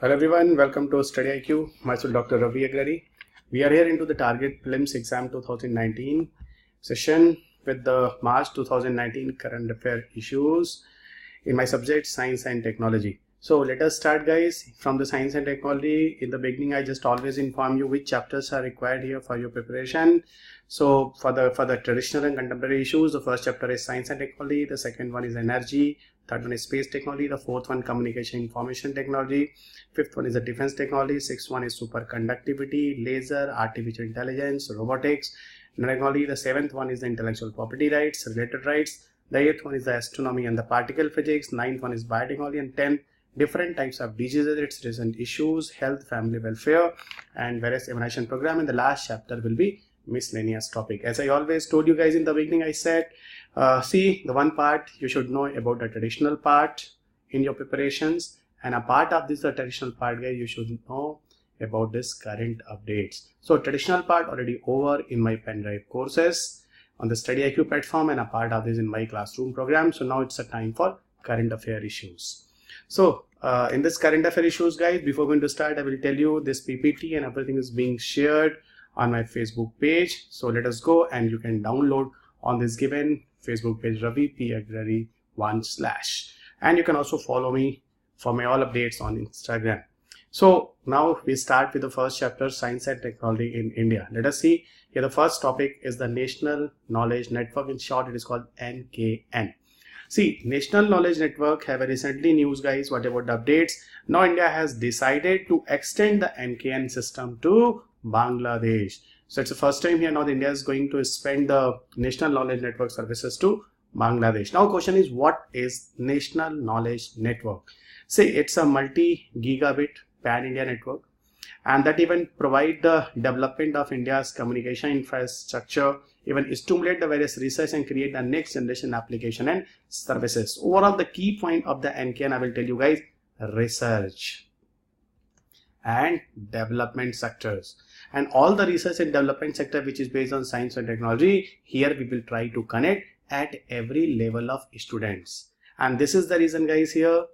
Hello everyone, welcome to Study IQ. Myself Dr. Ravi Agrari. We are here into the Target Prelims Exam 2019 session with the March 2019 current affair issues in my subject Science and Technology. So let us start guys from the Science and Technology. In the beginning I just always inform you which chapters are required here for your preparation. So for the traditional and contemporary issues, the first chapter is Science and Technology, the second one is Energy, third one is Space Technology, the fourth one Communication Information Technology, fifth one is the Defense Technology, sixth one is Superconductivity, Laser, Artificial Intelligence, Robotics, Technology, the seventh one is the Intellectual Property Rights, Related Rights, the eighth one is the Astronomy and the Particle Physics, ninth one is Biotechnology, and 10 different types of diseases, its recent issues, health, family welfare, and various immunization program. And the last chapter will be miscellaneous topic. As I always told you guys in the beginning, I said see, the one part you should know about the traditional part in your preparations, and a part of this, the traditional part guys, you should know about this current updates. So traditional part already over in my pen drive courses on the Study IQ platform, and a part of this in my classroom program. So now it's a time for current affair issues. So in this current affair issues guys, before going to start, I will tell you this PPT and everything is being shared on my Facebook page. So let us go, and you can download on this given Facebook page Ravi P Agrari 1/, and you can also follow me for my all updates on Instagram. So now we start with the first chapter, Science and Technology in India. Let us see here. The first topic is the National Knowledge Network. In short, it is called NKN. See, National Knowledge Network have a recently news guys. What about the updates? Now India has decided to extend the NKN system to Bangladesh. So it's the first time here now India is going to expand the National Knowledge Network services to Bangladesh. Now question is, what is National Knowledge Network? Say it's a multi-gigabit pan-India network, and that even provide the development of India's communication infrastructure, even stimulate the various research and create the next generation application and services. Overall, the key point of the NKN, I will tell you guys, research and development sectors, and all the research and development sector which is based on science and technology, here we will try to connect at every level of students. And this is the reason guys here.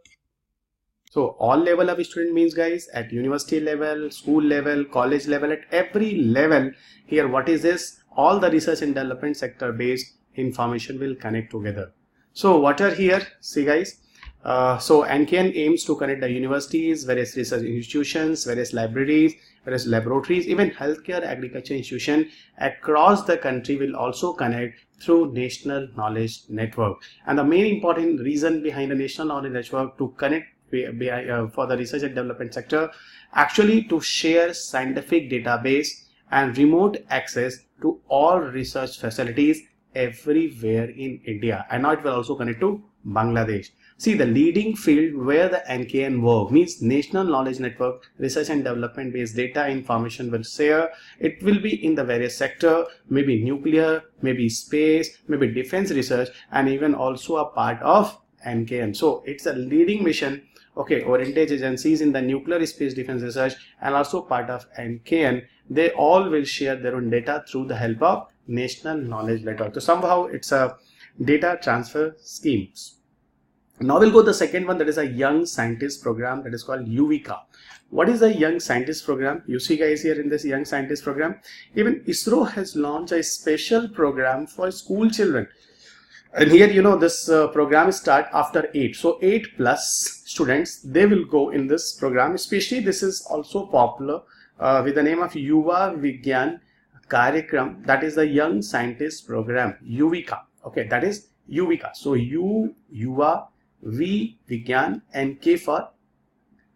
So all level of student means guys at university level, school level, college level, at every level here, what is this? All the research and development sector based information will connect together. So what are here? See guys, so NKN aims to connect the universities, various research institutions, various libraries, various laboratories, even healthcare, agriculture institution across the country will also connect through National Knowledge Network. And the main important reason behind the National Knowledge Network to connect for the research and development sector, actually to share scientific database and remote access to all research facilities everywhere in India. And now it will also connect to Bangladesh. See, the leading field where the NKN work means National Knowledge Network research and development based data information will share. It will be in the various sector, maybe nuclear, maybe space, maybe defense research, and even also a part of NKN. So it's a leading mission, okay, oriented agencies in the nuclear, space, defense research, and also part of NKN. They all will share their own data through the help of National Knowledge Network. So somehow it's a data transfer schemes. Now we'll go to the second one, that is a Young Scientist Program, that is called UVICA. What is the Young Scientist Program? You see guys here in this Young Scientist Program, even ISRO has launched a special program for school children. And here, you know, this program start after 8. So 8+ students, they will go in this program. Especially this is also popular with the name of Yuva Vigyan Karyakram. That is the Young Scientist Program, UVICA. Okay, that is UVICA. So Yuva, V Vigyan, and K for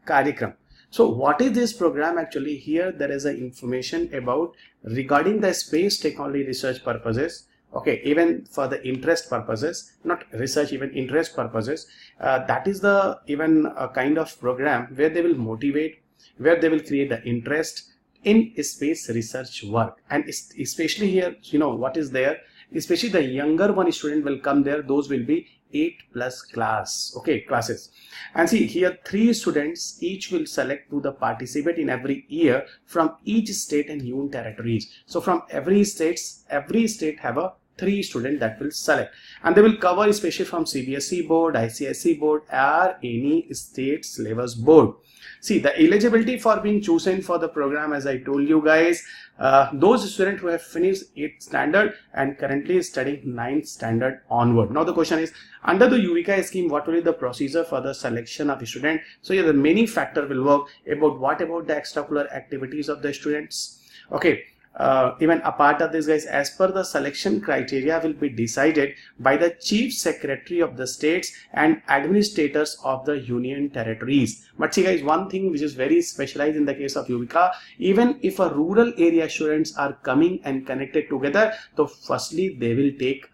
Karyakram. So what is this program? Actually here there is a information about regarding the space technology research purposes. Okay, even for the interest purposes, not research, even interest purposes. That is the even a kind of program where they will motivate, where they will create the interest in space research work. And especially here, you know what is there, especially the younger one student will come there. Those will be 8+ class, okay, classes. And see here, 3 students each will select to the participate in every year from each state and union territories. So from every state have a 3 students that will select, and they will cover especially from CBSE board, ICSE board, or any state syllabus board. See, the eligibility for being chosen for the program, as I told you guys, those students who have finished 8th standard and currently studying 9th standard onward. Now the question is, under the UVICA scheme, what will be the procedure for the selection of a student? So here the many factor will work about what about the extracurricular activities of the students. Okay. Even apart of this, guys, as per the selection criteria will be decided by the Chief Secretary of the states and administrators of the union territories. But see, guys, one thing which is very specialized in the case of UVICA, even if a rural area students are coming and connected together, so firstly they will take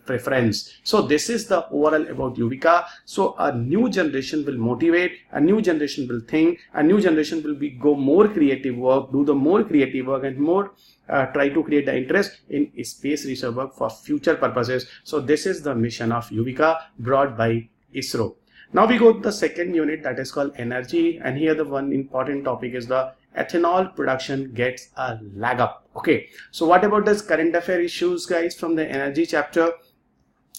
preference. So this is the overall about UVICA. So a new generation will motivate, a new generation will think, a new generation will go more creative work, do the more creative work and more try to create the interest in space research work for future purposes. So this is the mission of UVICA brought by ISRO. Now we go to the second unit, that is called energy, and here the one important topic is the ethanol production gets a lag up. Okay, so what about this current affair issues, guys, from the energy chapter?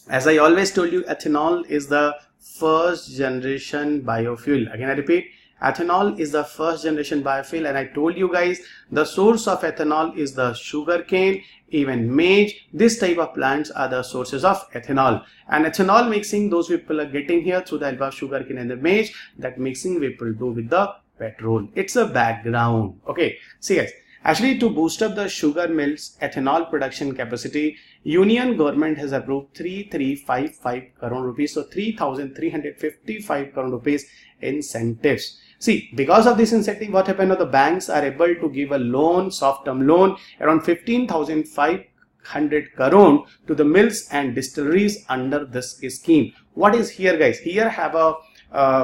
As I always told you, ethanol is the first generation biofuel. Again I repeat, ethanol is the first generation biofuel, and I told you guys the source of ethanol is the sugarcane, even maize. This type of plants are the sources of ethanol, and ethanol mixing those people are getting here through the help of sugarcane and the maize. That mixing people do with the petrol. It's a background. Okay, see guys, actually to boost up the sugar mills ethanol production capacity, Union government has approved 3355 crore rupees, so 3,355 crore rupees incentives. See, because of this incentive, what happened? The banks are able to give a loan, soft term loan, around 15,500 crore to the mills and distilleries under this scheme. What is here, guys? Here have a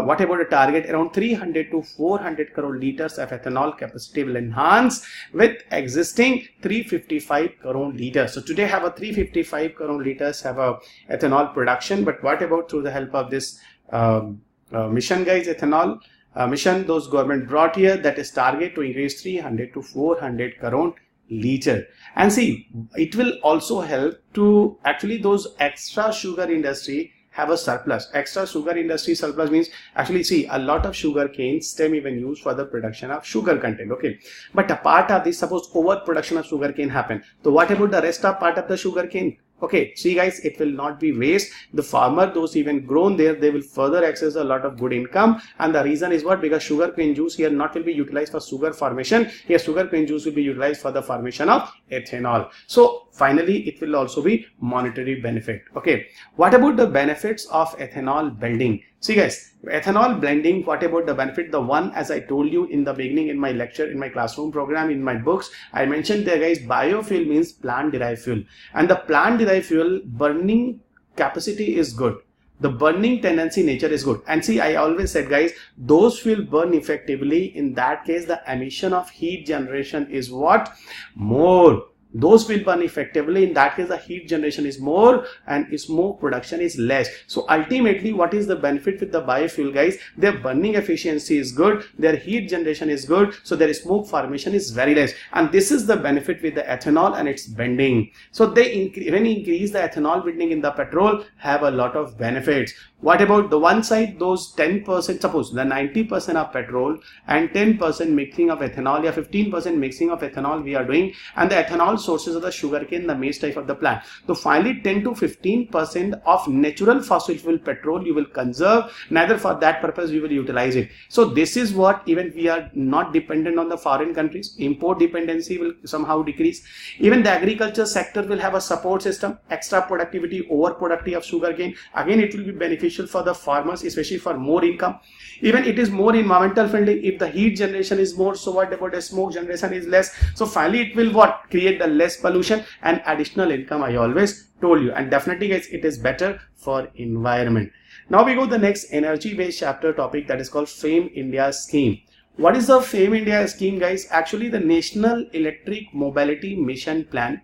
what about a target? Around 300 to 400 crore liters of ethanol capacity will enhance with existing 355 crore liters. So today have a 355 crore liters have a ethanol production, but what about through the help of this mission, guys, ethanol mission those government brought here, that is target to increase 300 to 400 crore liter. And see, it will also help to actually those extra sugar industry have a surplus. Extra sugar industry surplus means actually see a lot of sugar cane stem even used for the production of sugar content. Okay, but a part of this, suppose overproduction of sugar cane happen, so what about the rest of part of the sugar cane? Okay, see guys, it will not be waste. The farmer, those even grown there, they will further access a lot of good income. And the reason is what? Because sugar cane juice here not will be utilized for sugar formation. Here sugar cane juice will be utilized for the formation of ethanol. So finally, it will also be monetary benefit. Okay, what about the benefits of ethanol blending? See guys, ethanol blending, what about the benefit? The one, as I told you in the beginning in my lecture, in my classroom program, in my books, I mentioned there, guys, biofuel means plant derived fuel, and the plant derived fuel burning capacity is good. The burning tendency nature is good. And see, I always said, guys, those will burn effectively. In that case, the emission of heat generation is what? More. Those will burn effectively. In that case, the heat generation is more and smoke production is less. So ultimately, what is the benefit with the biofuel, guys? Their burning efficiency is good, their heat generation is good, so their smoke formation is very less. And this is the benefit with the ethanol and its blending. So they when increase the ethanol blending in the petrol, have a lot of benefits. What about the one side, those 10%, suppose the 90% of petrol and 10% mixing of ethanol, or 15% mixing of ethanol we are doing, and the ethanol sources of the sugarcane, the maize type of the plant. So finally 10 to 15% of natural fossil fuel petrol you will conserve, neither for that purpose you will utilize it. So this is what, even we are not dependent on the foreign countries, import dependency will somehow decrease. Even the agriculture sector will have a support system, extra productivity, overproductivity of sugarcane. Again, it will be beneficial for the farmers, especially for more income. Even it is more environmental friendly. If the heat generation is more, so what about the smoke generation is less? So finally it will what? Create the less pollution and additional income, I always told you. And definitely, guys, it is better for environment. Now we go to the next energy based chapter topic, that is called FAME India scheme. What is the FAME India scheme, guys? Actually the National Electric Mobility Mission Plan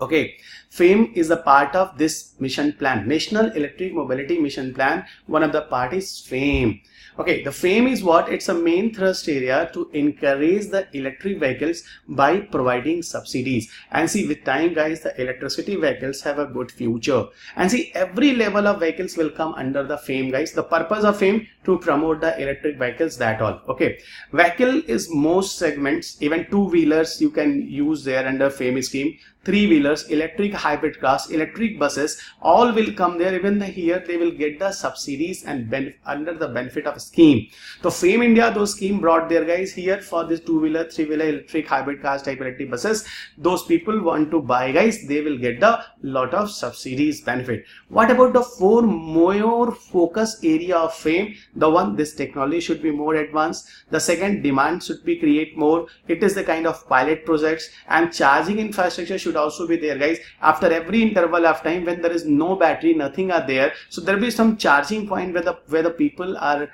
Okay, FAME is a part of this mission plan, National Electric Mobility Mission Plan. One of the part is FAME. Okay, the FAME is what? It's a main thrust area to encourage the electric vehicles by providing subsidies. And see, with time guys, the electricity vehicles have a good future. And see, every level of vehicles will come under the FAME guys. The purpose of FAME to promote the electric vehicles, that all. Okay, vehicle is most segments, even two-wheelers you can use there under FAME scheme. Three-wheelers, electric hybrid cars, electric buses, all will come there. Even here they will get the subsidies and under the benefit of a scheme. So FAME India, those scheme brought there guys here for this two-wheeler, three-wheeler, electric hybrid cars type electric buses. Those people want to buy guys, they will get the lot of subsidies benefit. What about the four more focus area of FAME? The one, this technology should be more advanced. The second, demand should be create more. It is the kind of pilot projects, and charging infrastructure should also be there guys. After every interval of time when there is no battery, nothing are there, so there will be some charging point where the people are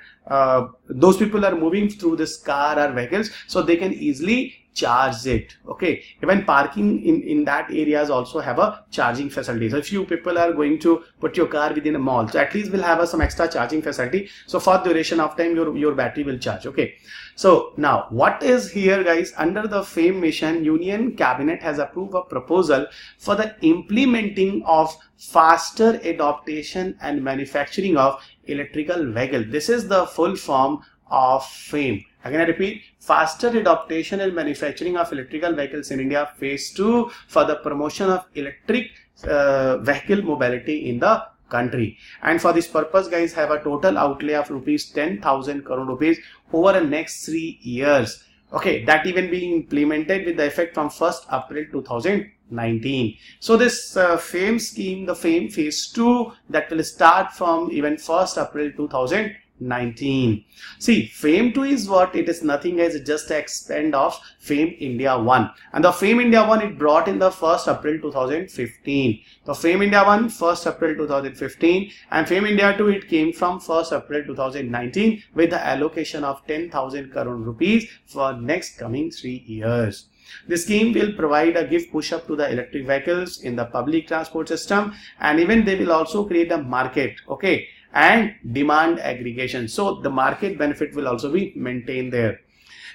those people are moving through this car or vehicles, so they can easily charge it. Okay, even parking in that areas also have a charging facility. So if you people are going to put your car within a mall, so at least will have some extra charging facility, so for duration of time your battery will charge. Okay, so now what is here guys, under the FAME mission, Union Cabinet has approved a proposal for the implementing of faster adoption and manufacturing of electrical vehicle. This is the full form of FAME. Again I repeat, faster adoption and manufacturing of electrical vehicles in India, phase 2, for the promotion of electric vehicle mobility in the country. And for this purpose guys, have a total outlay of rupees 10,000 crore rupees over the next 3 years. Okay, that even being implemented with the effect from 1st April 2019. So this FAME scheme, the FAME phase 2, that will start from even 1st April 2019. See, FAME 2 is what? It is nothing as just an expand of FAME India 1. And the FAME India 1, it brought in the 1st April 2015. The FAME India 1, 1st April 2015. And FAME India 2, it came from 1st April 2019 with the allocation of 10,000 crore rupees for next coming 3 years. This scheme will provide a give push up to the electric vehicles in the public transport system, and even they will also create a market, okay, and demand aggregation. So the market benefit will also be maintained there.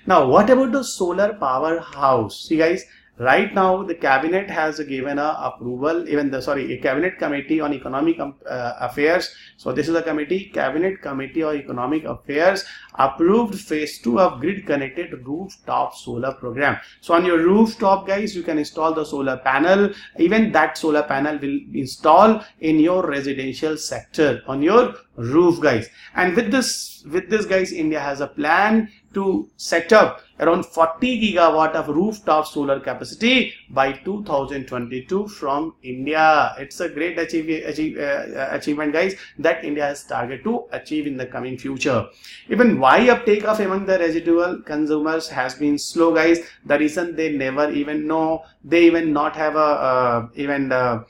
Now what about the solar powerhouse? See guys, right now the cabinet has given a approval, even the a cabinet committee on economic affairs. So this is a committee, cabinet committee on economic affairs, approved phase 2 of grid connected rooftop solar program. So on your rooftop guys, you can install the solar panel. Even that solar panel will install in your residential sector on your roof guys. And with this guys, India has a plan to set up around 40 gigawatt of rooftop solar capacity by 2022 from India. It's a great achievement guys that India has targeted to achieve in the coming future. Even why uptake of among the residual consumers has been slow guys. The reason, they never even know, they even not have a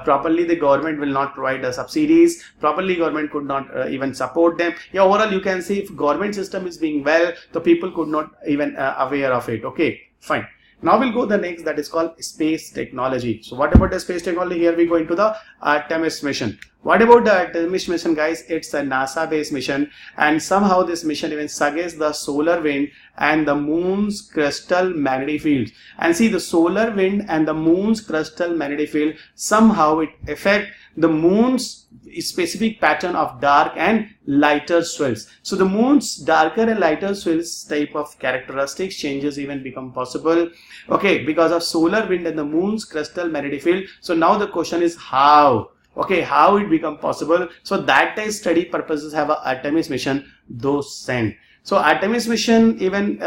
properly the government will not provide the subsidies, properly government could not even support them. Yeah, overall you can see if government system is being well, the people could not even aware of it. Okay, fine. Now we'll go the next, that is called space technology. So what about the space technology? Here we go into the Artemis mission. What about the Artemis mission guys? It's a NASA based mission, and somehow this mission even suggests the solar wind and the moon's crystal magnetic fields. And see, the solar wind and the moon's crystal magnetic field, somehow it affect the moon's specific pattern of dark and lighter swells. So the moon's darker and lighter swells type of characteristics changes even become possible, okay, because of solar wind and the moon's crystal magnetic field. So now the question is how? Okay, how it become possible? So that is study purposes have a Artemis mission those sent. So Artemis mission even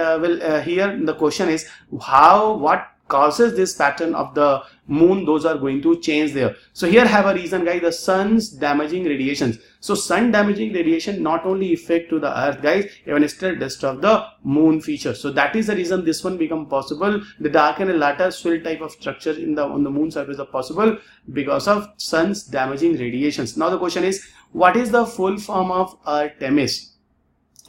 here the question is how, what causes this pattern of the moon, those are going to change there. So here have a reason guys, the sun's damaging radiations. So sun damaging radiation not only affect to the earth guys, even still disturb the moon feature. So that is the reason this one become possible. The dark and lighter swell type of structure on the moon surface are possible because of sun's damaging radiations. Now the question is, what is the full form of Artemis?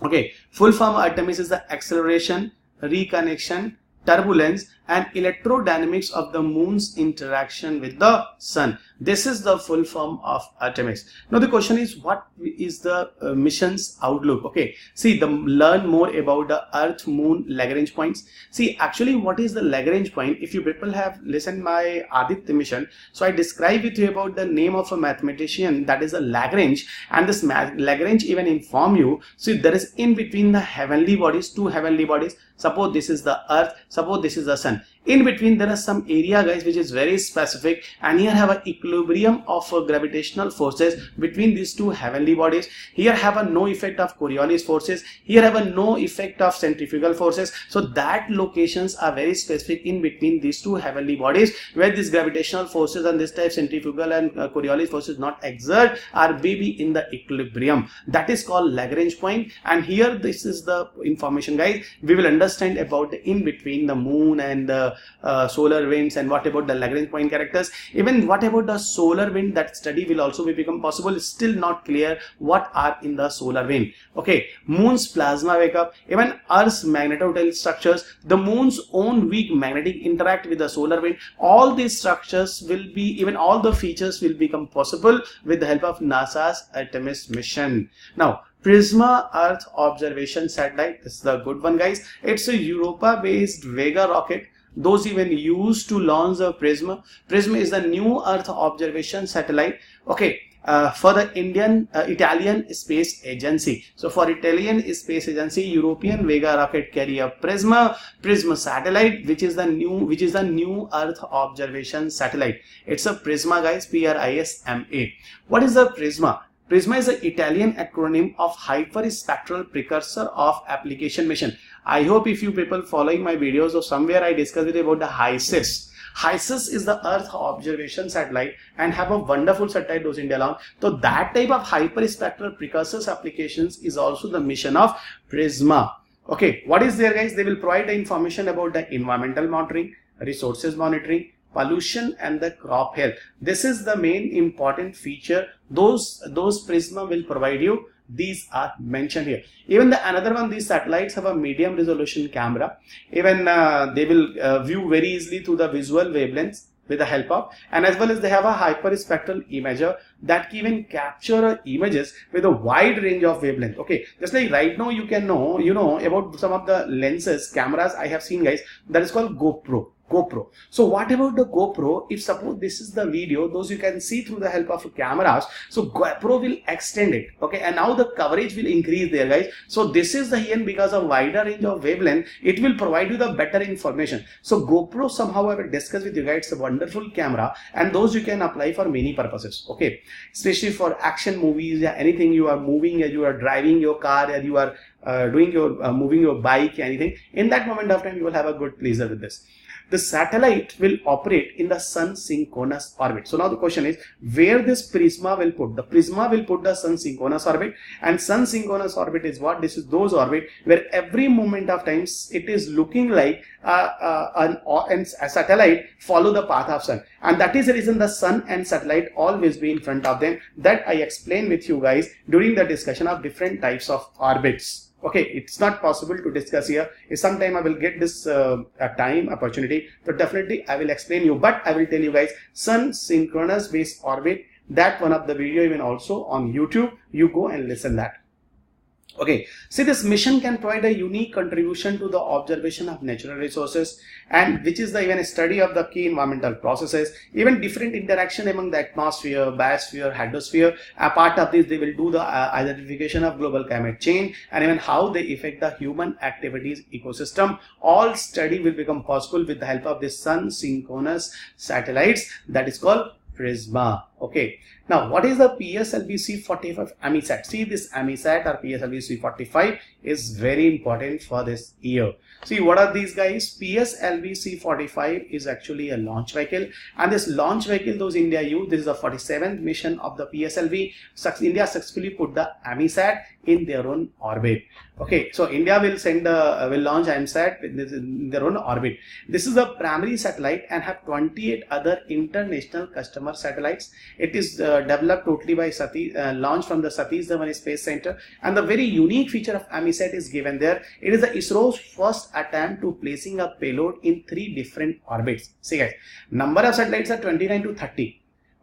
Okay, full form of Artemis is the acceleration, reconnection, turbulence, and electrodynamics of the moon's interaction with the sun. This is the full form of Artemis. Now the question is, what is the mission's outlook? Okay, see, learn more about the Earth Moon Lagrange points. See, actually what is the Lagrange point? If you people have listened my Aditya mission, so I describe with you about the name of a mathematician, that is a Lagrange, and this Lagrange even inform you, see, there is in between the heavenly bodies, two heavenly bodies. Suppose this is the Earth, suppose this is the Sun. In between there is some area, guys, which is very specific, and here have an equilibrium of gravitational forces between these two heavenly bodies. Here have a no effect of Coriolis forces, here have a no effect of centrifugal forces. So that locations are very specific in between these two heavenly bodies, where these gravitational forces and this type centrifugal and Coriolis forces not exert, are maybe in the equilibrium. That is called Lagrange point. And here this is the information, guys. We will understand about the in between the moon and the solar winds, and what about the Lagrange point characters. Even what about the solar wind, that study will also become possible. It's still not clear what are in the solar wind. Okay, moon's plasma wake up, even Earth's magnetotale structures, the moon's own weak magnetic interact with the solar wind. All these structures will be, even all the features will become possible with the help of NASA's Artemis mission. Now, Prisma Earth Observation Satellite, this is the good one, guys. It's a Europa based Vega rocket. Those even used to launch the Prisma. Prisma is the new Earth observation satellite. Okay, for the Italian Space Agency. So for Italian Space Agency, European Vega rocket carry a Prisma satellite, which is the new Earth observation satellite. It's a Prisma, guys, Prisma. What is the Prisma? Prisma is an Italian acronym of Hyperspectral Precursor of Application Mission. I hope if you people following my videos or somewhere I discussed it about the HISIS. HISIS is the Earth observation satellite and have a wonderful satellite those India long. So that type of hyperspectral precursors applications is also the mission of Prisma. Okay, what is there, guys? They will provide the information about the environmental monitoring, resources monitoring, pollution, and the crop health. This is the main important feature those Prisma will provide you. These are mentioned here. Even another one, these satellites have a medium resolution camera. Even they will view very easily through the visual wavelengths with the help of, and as well as they have a hyperspectral imager that can even capture images with a wide range of wavelength. Okay, just like right now you can know about some of the lenses, cameras I have seen, guys, that is called GoPro. So what about the GoPro? If suppose this is the video, those you can see through the help of cameras, so GoPro will extend it. Okay, and now the coverage will increase there, guys. So this is the here, because of wider range of wavelength, it will provide you the better information. So GoPro, somehow I will discuss with you guys, it's a wonderful camera, and those you can apply for many purposes. Okay, especially for action movies, yeah, anything you are moving, you are driving your car, or you are doing your moving your bike, anything, in that moment of time you will have a good pleasure with this. The satellite will operate in the sun synchronous orbit. So now the question is, where this Prisma will put? The Prisma will put the sun synchronous orbit, and sun synchronous orbit is what? This is those orbit where every moment of time it is looking like a satellite follow the path of sun, and that is the reason the sun and satellite always be in front of them. That I explained with you guys during the discussion of different types of orbits. Okay, it's not possible to discuss here. If sometime I will get this time opportunity, so definitely I will explain you, but I will tell you guys, sun synchronous based orbit, that one of the video even also on YouTube, you go and listen that. Okay, see, this mission can provide a unique contribution to the observation of natural resources, and which is the even study of the key environmental processes, even different interaction among the atmosphere, biosphere, hydrosphere. A part of this, they will do the identification of global climate change and even how they affect the human activities ecosystem. All study will become possible with the help of this sun synchronous satellites, that is called Prisma. Okay, now what is the PSLV C45 AMISAT? See, this AMISAT or PSLV C45 is very important for this year. See, what are these, guys? PSLV C45 is actually a launch vehicle, and this launch vehicle those India use, this is the 47th mission of the PSLV. India successfully put the AMISAT in their own orbit. Okay, so India will send will launch AMISAT in their own orbit. This is the primary satellite and have 28 other international customer satellites. It is developed totally by launched from the Satish Dhawan Space Center, and the very unique feature of AMISAT is given there. It is the ISRO's first attempt to placing a payload in 3 different orbits. See guys, number of satellites are 29 to 30.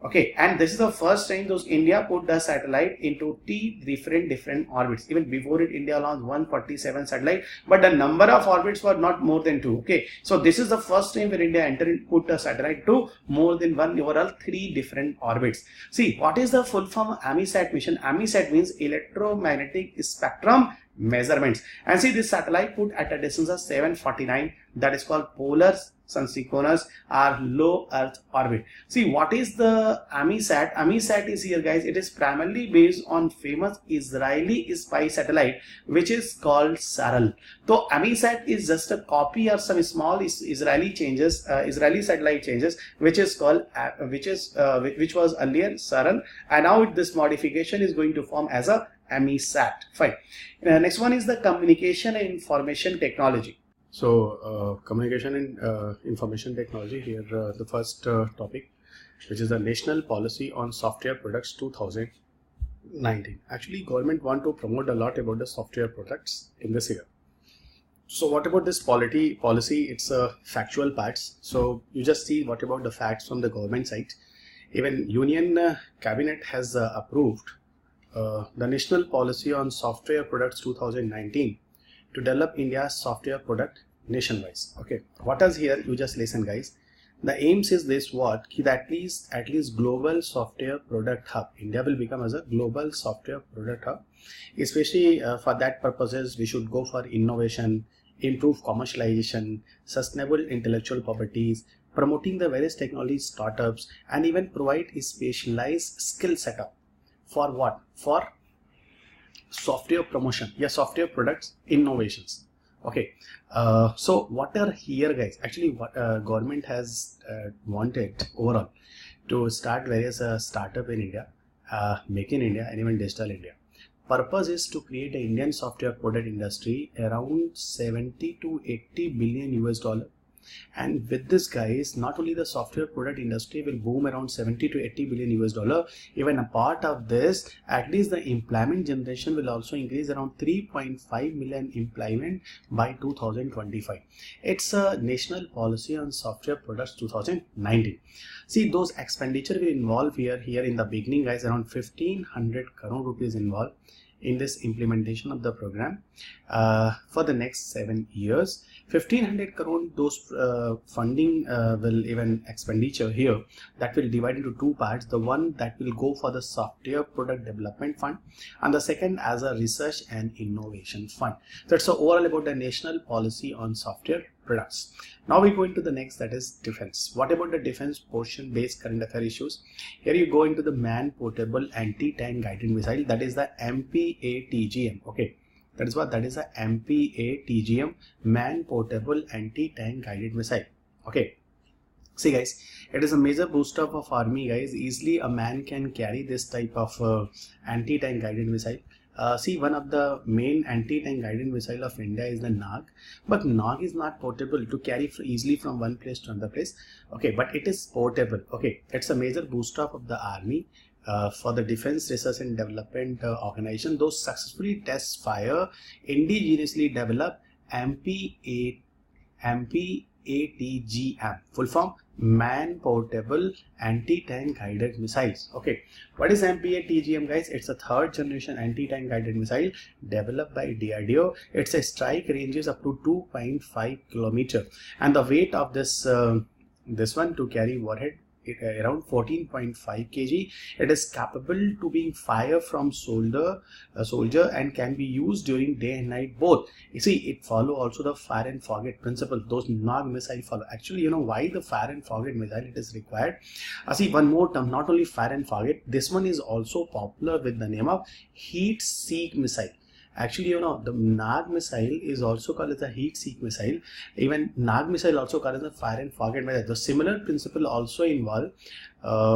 Okay, and this is the first time those India put the satellite into 3 different orbits. Even before it, India launched 147 satellite, but the number of orbits were not more than 2. Okay, so this is the first time where India put a satellite to more than 1, overall 3 different orbits. See, what is the full form of AMISAT mission? AMISAT means electromagnetic spectrum measurements. And see, this satellite put at a distance of 749, that is called polar synchronous or low Earth orbit. See, what is the AMISAT? AMISAT is here guys, it is primarily based on famous Israeli spy satellite which is called SARAL. So AMISAT is just a copy or some small Israeli satellite changes which is called which was earlier SARAL, and now this modification is going to form as a AMISAT. Fine. Next one is the communication and information technology. So communication and information technology here, the first topic, which is the National Policy on Software Products 2019. Actually, government want to promote a lot about the software products in this year. So what about this policy? It's factual parts. So you just see what about the facts from the government side. Even Union Cabinet has approved the National Policy on Software Products 2019 to develop India's software product nationwide. Okay, what is here? You just listen guys. The aims is this, what that at least global software product hub. India will become as a global software product hub. Especially for that purposes, we should go for innovation, improve commercialization, sustainable intellectual properties, promoting the various technology startups, and even provide a specialized skill setup. For what? For software promotion. Yeah, software products innovations. Okay, so what are here guys? Actually, what government has wanted overall to start various startup in India, make in India, and even digital India. Purpose is to create an Indian software product industry around 70 to 80 billion US dollar. And with this guys, not only the software product industry will boom around 70 to 80 billion US dollar, even a part of this, at least the employment generation will also increase around 3.5 million employment by 2025. It's a national policy on software products 2019. See, those expenditure will involve here in the beginning guys, around 1500 crore rupees involved in this implementation of the program for the next 7 years. 1500 crore those funding will even expenditure here, that will divide into 2 parts. The one that will go for the software product development fund, and the second as a research and innovation fund. That's overall about the national policy on software products. Now we go into the next, that is defense. What about the defense portion based current affair issues? Here you go into the man portable anti-tank guided missile, that is the MPATGM. Okay, that is what, that is a MPATGM, man portable anti-tank guided missile. Okay, see guys, it is a major booster of army guys. Easily a man can carry this type of anti-tank guided missile. See, one of the main anti-tank guided missile of India is the Nile, but Nile is not portable to carry easily from one place to another place. Okay, but it is portable. Okay, it's a major booster of the army. For the Defense Research and Development Organization, those successfully test fire indigenously developed MPATGM, full form man portable anti-tank guided missiles. Okay, what is MPATGM guys? It's a 3rd generation anti-tank guided missile developed by DRDO. Its a strike ranges up to 2.5 kilometers, and the weight of this one to carry warhead around 14.5 kg. It is capable to being fired from soldier and can be used during day and night both. You see, it follow also the fire and forget principle. Those NAG missile follow. Actually, you know why the fire and forget missile it is required? See, one more term, not only fire and forget, this one is also popular with the name of heat seek missile. Actually, you know, the Nag missile is also called as a heat-seek missile. Even Nag missile also called as a fire and forget missile. The similar principle also involved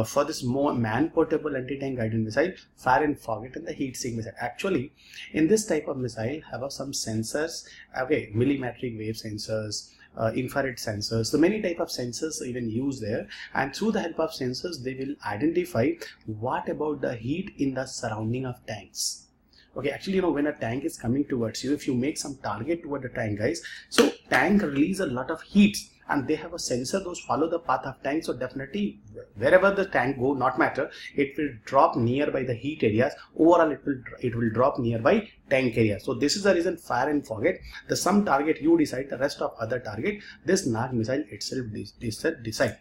for this more man-portable anti-tank guided missile, fire and forget, and the heat-seek missile. Actually, in this type of missile, have some sensors. Okay, millimetric wave sensors, infrared sensors, so many type of sensors even used there, and through the help of sensors they will identify what about the heat in the surrounding of tanks. Okay, actually, you know, when a tank is coming towards you, if you make some target toward the tank, guys, so tank release a lot of heat, and they have a sensor, those follow the path of tank, so definitely wherever the tank go, not matter, it will drop nearby the heat areas. Overall it will drop nearby tank area. So this is the reason fire and forget, the some target you decide, the rest of other target this Nag missile itself decide.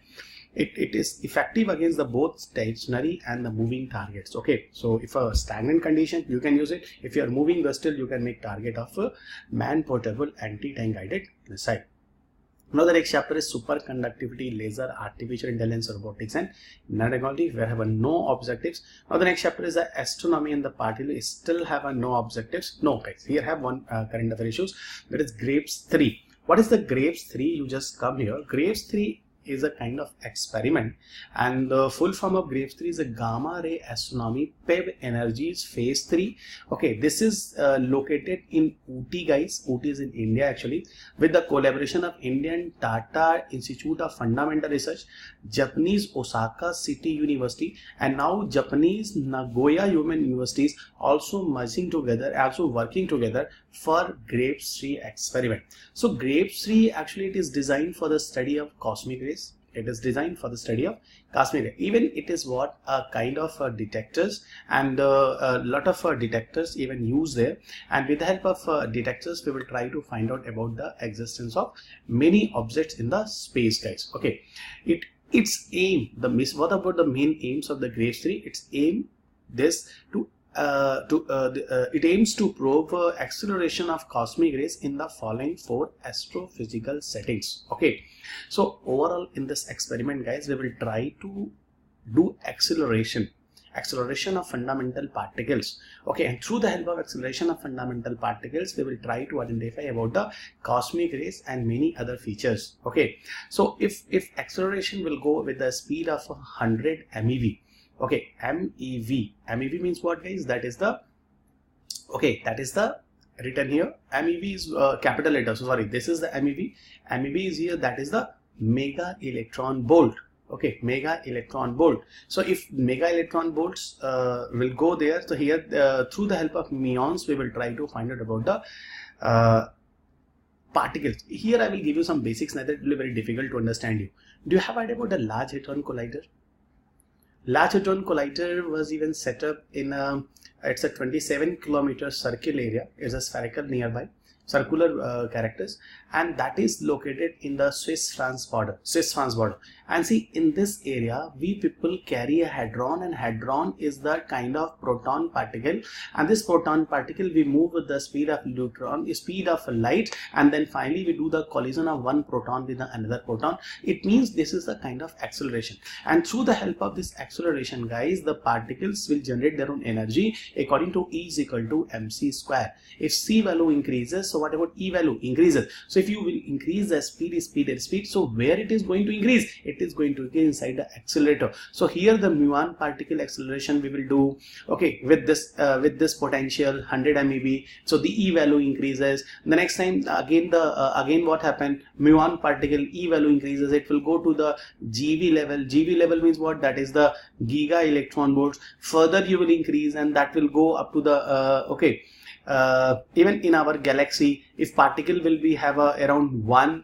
It is effective against the both stationary and the moving targets. Okay, so if a stagnant condition, you can use it. If you are moving vessel, you can make target of a man portable anti-tank guided missile. Now the next chapter is superconductivity, laser, artificial intelligence, robotics, and nanotechnology, where have a no objectives. Now the next chapter is the astronomy and the particle. Still have a no objectives. No, guys, here have one current affair issues, that is Graves 3. What is the Graves 3? You just come here. Graves 3 is a kind of experiment, and the full form of Graves 3 is a gamma ray astronomy PEV energies phase 3. Okay, this is located in Ooty, guys. Ooty is in India actually, with the collaboration of Indian Tata Institute of Fundamental Research, Japanese Osaka City University, and now Japanese Nagoya Human Universities also merging together, also working together for Graves 3 experiment. So Graves 3 actually it is designed for the study of cosmic rays. It is designed for the study of cosmic rays. Even it is what a kind of detectors, and a lot of detectors even used there. And with the help of detectors, we will try to find out about the existence of many objects in the space, guys. Okay, its aim, what about the main aims of the Graves 3? Its aim this to it aims to probe acceleration of cosmic rays in the following 4 astrophysical settings. Okay, so overall in this experiment, guys, we will try to do acceleration of fundamental particles. Okay, and through the help of acceleration of fundamental particles, we will try to identify about the cosmic rays and many other features. Okay, so if acceleration will go with the speed of 100 MeV. Okay, MEV means what, guys? That is the, okay, that is the written here. MEV is capital letter, so sorry, this is the MEV. MEV is here, that is the mega electron volt. Okay, mega electron volt. So if mega electron volts will go there, so here through the help of muons, we will try to find out about the particles. Here I will give you some basics, that it will be very difficult to understand you. Do you have idea about the Large Hadron Collider? Large Hadron Collider was even set up in it's a 27-kilometer circle area. It's a spherical nearby, circular characters, and that is located in the Swiss-France border. And see, in this area, we people carry a hadron, and hadron is the kind of proton particle, and this proton particle we move with the speed of speed of light, and then finally we do the collision of one proton with another proton. It means this is a kind of acceleration, and through the help of this acceleration, guys, the particles will generate their own energy according to E is equal to mc square. If C value increases, so what about E value increases? So if you will increase the speed, so where it is going to increase? It is going to increase inside the accelerator. So here the muon particle acceleration we will do, okay, with this potential 100 MeV. So the E value increases. The next time again what happened? Muon particle E value increases. It will go to the GeV level. GeV level means what? That is the giga electron volts. Further you will increase, and that will go up to the even in our galaxy, if particle will be have around 1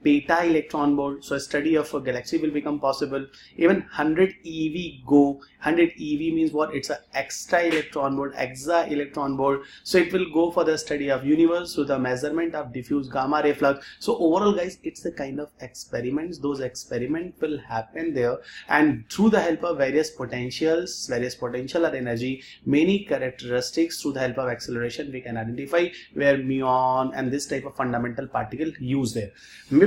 beta electron volt, so a study of a galaxy will become possible. Even 100 EV go. 100 EV means what? It's a extra electron volt, exa electron volt. So it will go for the study of universe, so the measurement of diffuse gamma ray flux. So overall, guys, it's the kind of experiments. Those experiments will happen there, and through the help of various potential or energy, many characteristics, through the help of acceleration, we can identify where muon and this type of fundamental particle used there.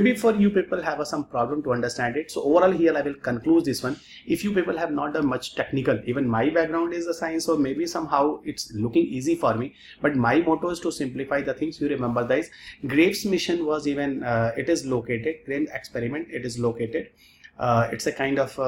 maybe for you people have some problem to understand it. So overall here I will conclude this one. If you people have not done much technical, even my background is the science, so maybe somehow it's looking easy for me, but my motto is to simplify the things. You remember guys, Graves mission was even it is located, Graves experiment, it is located, it's a kind of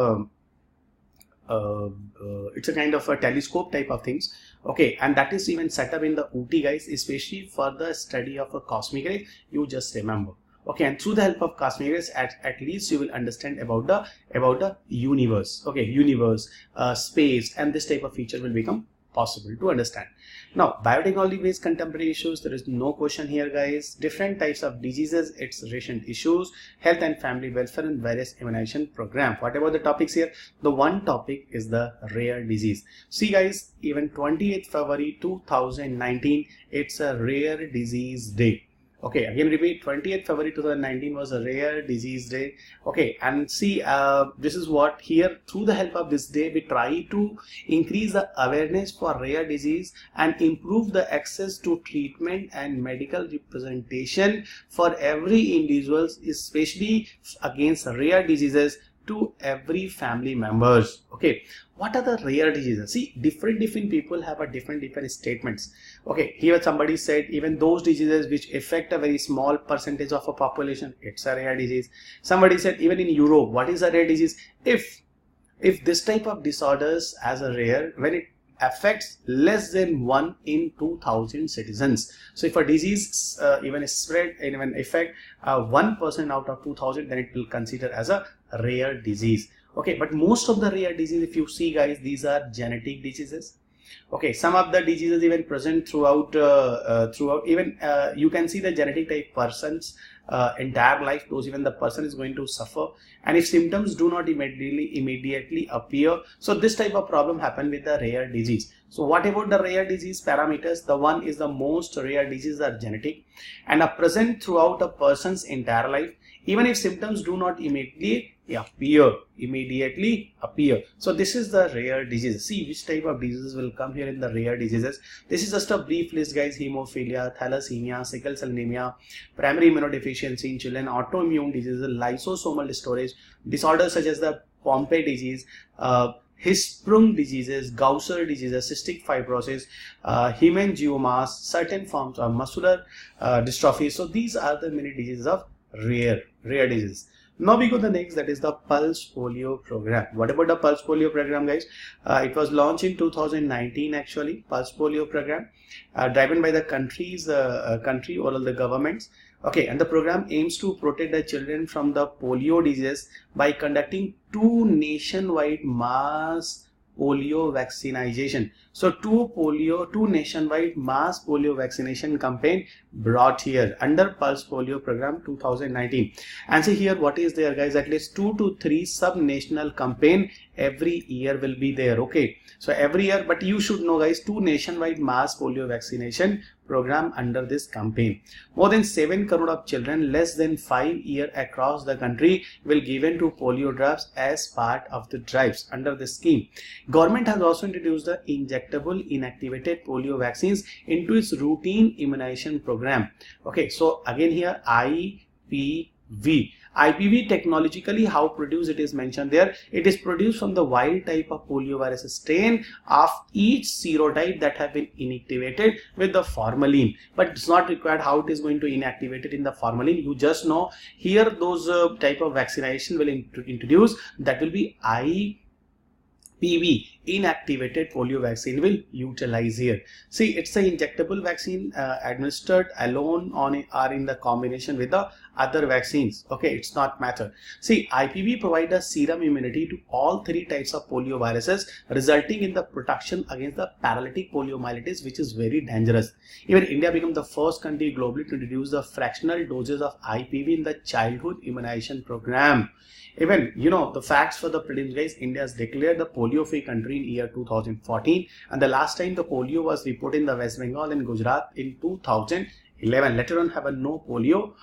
a telescope type of things, okay, and that is even set up in the Ooty guys, especially for the study of a cosmic rays. You just remember, okay, and through the help of cosmic rays at least you will understand about the universe, okay, universe, space, and this type of feature will become possible to understand. Now biotechnology based contemporary issues, there is no question here guys. Different types of diseases, its recent issues, health and family welfare, and various immunization program. What about the topics here? The one topic is the rare disease. See guys, even 28th February 2019, it's a rare disease day. Okay, again repeat, 20th February 2019 was a rare disease day. Okay, and see, this is what here, through the help of this day, we try to increase the awareness for rare disease and improve the access to treatment and medical representation for every individual, especially against rare diseases, to every family members. Okay, what are the rare diseases? See, different people have a different statements. Okay, here somebody said even those diseases which affect a very small percentage of a population, it's a rare disease. Somebody said even in Europe, what is a rare disease? If this type of disorders as a rare, when it affects less than 1 in 2,000 citizens. So if a disease even spread and even affect 1% out of 2,000, then it will consider as a rare disease. Okay, but most of the rare disease, if you see guys, these are genetic diseases. Okay, some of the diseases even present throughout even you can see the genetic type person's entire life, those even the person is going to suffer, and if symptoms do not immediately appear, so this type of problem happen with the rare disease. So what about the rare disease parameters? The one is the most rare diseases are genetic and are present throughout a person's entire life, even if symptoms do not immediately appear. So this is the rare disease. See which type of diseases will come here in the rare diseases. This is just a brief list guys: hemophilia, thalassemia, sickle cell anemia, primary immunodeficiency in children, autoimmune diseases, lysosomal storage disorders such as the Pompe disease, Hirschsprung diseases, Gaucher diseases, cystic fibrosis, hemangiomas, certain forms of muscular dystrophy. So these are the many diseases of rare diseases. Now we go to the next, that is the pulse polio program. What about the pulse polio program guys? It was launched in 2019 actually, pulse polio program, driven by the country or all the governments. Okay, and the program aims to protect the children from the polio disease by conducting 2 nationwide mass polio vaccination. So two nationwide mass polio vaccination campaign brought here under Pulse Polio Program 2019. And see here what is there guys, at least 2 to 3 sub-national campaign every year will be there. Okay, so every year, but you should know guys, 2 nationwide mass polio vaccination program under this campaign. More than 7 crore of children less than 5 years across the country will given to polio drops as part of the drives under the scheme. Government has also introduced the injectable inactivated polio vaccines into its routine immunization program. Okay, so again here IPV technologically how produced it is mentioned there. It is produced from the wild type of poliovirus strain of each serotype that have been inactivated with the formalin, but it's not required how it is going to inactivate it in the formalin. You just know here those type of vaccination will introduce, that will be IPV, inactivated polio vaccine will utilize here. See, it's an injectable vaccine administered alone on or in the combination with the other vaccines. Okay, it's not matter. See, IPV provide a serum immunity to all 3 types of polio viruses, resulting in the protection against the paralytic poliomyelitis, which is very dangerous. Even India became the first country globally to introduce the fractional doses of IPV in the childhood immunization program. Even, you know, the facts for the prelims guys, India has declared the polio-free country in year 2014, and the last time the polio was reported in the West Bengal and Gujarat in 2011. Later on have a no polio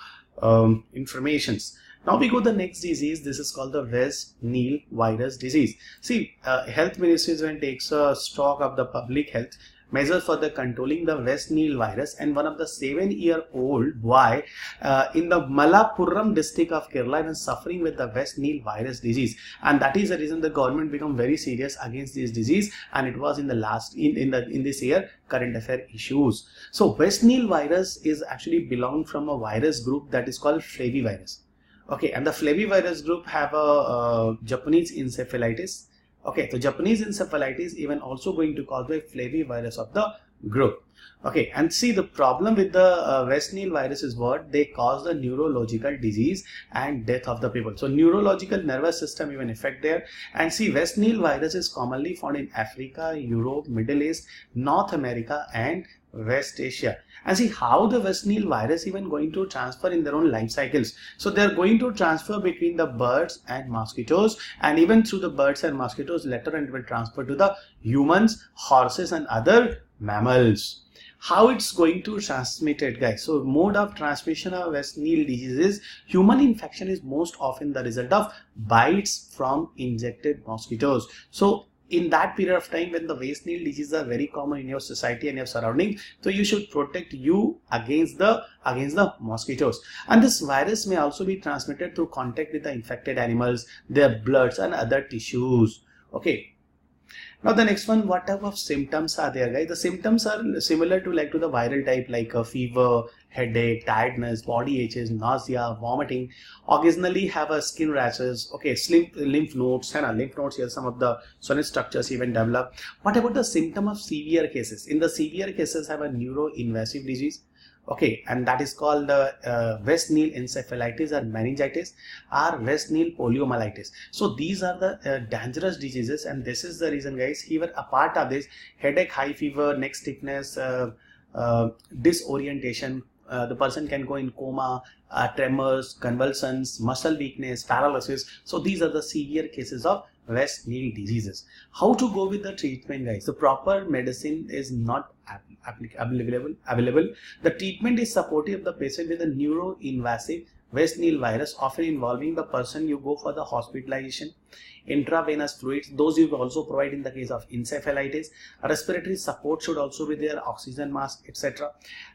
informations. Now we go to the next disease. This is called the West Nile virus disease. See, health ministry when takes a stock of the public health, measures for the controlling the West Nile virus, and one of the 7-year-old boy in the Malappuram district of Kerala was suffering with the West Nile virus disease, and that is the reason the government become very serious against this disease, and it was in the last in this year current affair issues. So West Nile virus is actually belong from a virus group that is called flavivirus. Okay, and the flavivirus group have a Japanese encephalitis. Okay, so Japanese encephalitis even also going to cause by flavivirus of the group. Okay, and see, the problem with the West Nile virus is what they cause the neurological disease and death of the people. So neurological nervous system even affect there. And see, West Nile virus is commonly found in Africa, Europe, Middle East, North America and West Asia. And see how the West Nile virus even going to transfer in their own life cycles. So they are going to transfer between the birds and mosquitoes, and even through the birds and mosquitoes later and will transfer to the humans, horses and other mammals. How it's going to transmit it, guys? So mode of transmission of West Nile disease is human infection is most often the result of bites from injected mosquitoes. So in that period of time when the West Nile diseases are very common in your society and your surroundings, so you should protect you against the mosquitoes. And this virus may also be transmitted through contact with the infected animals, their bloods and other tissues. Okay. Now the next one, what type of symptoms are there, guys? The symptoms are similar to the viral type, like a fever, headache, tiredness, body aches, nausea, vomiting. Occasionally have a skin rashes. Okay, lymph nodes, and lymph nodes here some of the sonnet structures even develop. What about the symptom of severe cases? In the severe cases have a neuroinvasive disease. Okay, and that is called West Nile encephalitis or meningitis or West Nile poliomyelitis. So these are the dangerous diseases, and this is the reason, guys, here apart of this, headache, high fever, neck stiffness, disorientation, the person can go in coma, tremors, convulsions, muscle weakness, paralysis. So these are the severe cases of West Nile diseases. How to go with the treatment, guys? The proper medicine is not available. The treatment is supportive of the patient with a neuroinvasive West Nile virus, often involving the person. You go for the hospitalization, intravenous fluids, those you also provide in the case of encephalitis. Respiratory support should also be there, oxygen mask, etc.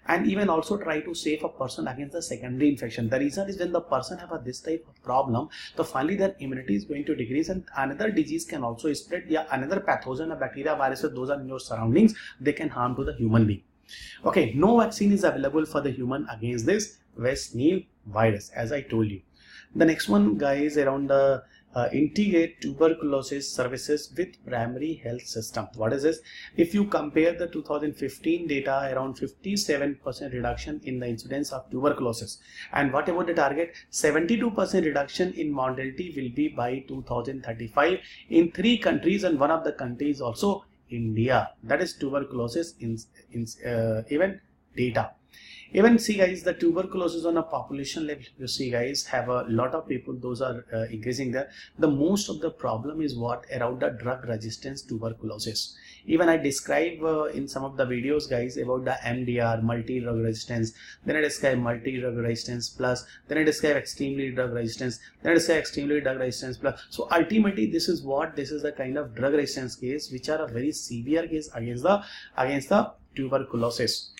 And even also try to save a person against the secondary infection. The reason is when the person have this type of problem, so finally their immunity is going to decrease, and another disease can also spread. Yeah, another pathogen, a bacteria, virus, those are in your surroundings, they can harm to the human being. Okay, no vaccine is available for the human against this West Nile virus, as I told you. The next one, guys, around the integrate tuberculosis services with primary health system. What is this? If you compare the 2015 data, around 57% reduction in the incidence of tuberculosis. And what about the target? 72% reduction in mortality will be by 2035 in 3 countries, and one of the countries also India. That is tuberculosis even data. Even see, guys, the tuberculosis on a population level, you see, guys, have a lot of people, those are increasing there. The most of the problem is what? Around the drug resistance tuberculosis. Even I describe in some of the videos, guys, about the MDR, multi-drug resistance, then I describe multi-drug resistance plus, then I describe extremely drug resistance, then I describe extremely drug resistance plus. So ultimately this is what? This is the kind of drug resistance case which are a very severe case against the tuberculosis.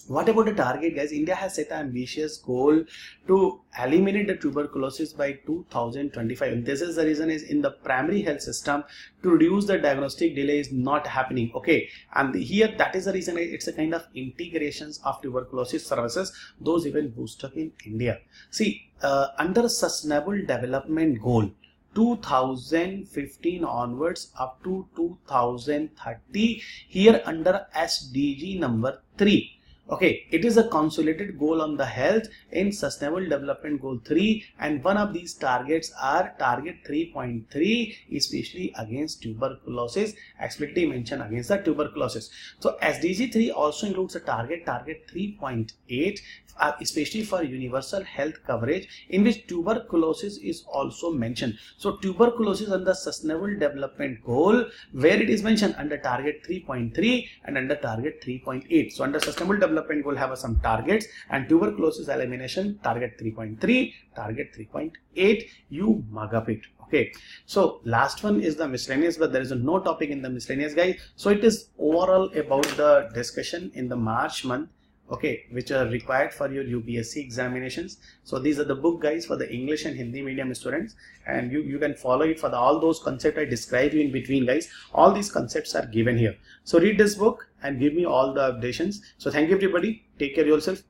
What about the target, guys? India has set an ambitious goal to eliminate the tuberculosis by 2025. And this is the reason is in the primary health system to reduce the diagnostic delay is not happening. Okay, and here that is the reason it's a kind of integrations of tuberculosis services, those even boosted in India. See, under Sustainable Development Goal 2015 onwards up to 2030, here under SDG number 3. Okay, it is a consolidated goal on the health in Sustainable Development Goal 3, and one of these targets are target 3.3, especially against tuberculosis, explicitly mentioned against the tuberculosis. So SDG 3 also includes a target 3.8 especially for universal health coverage, in which tuberculosis is also mentioned. So tuberculosis under sustainable development goal, where it is mentioned under target 3.3 and under target 3.8. So under sustainable development goal have some targets, and tuberculosis elimination target 3.3, target 3.8. You mug up it. Okay, so last one is the miscellaneous, but there is no topic in the miscellaneous, guys. So it is overall about the discussion in the March month, okay, which are required for your UPSC examinations. So these are the book, guys, for the English and Hindi medium students, and you can follow it for all those concepts I described you in between, guys. All these concepts are given here. So read this book and give me all the updations. So thank you everybody. Take care of yourself.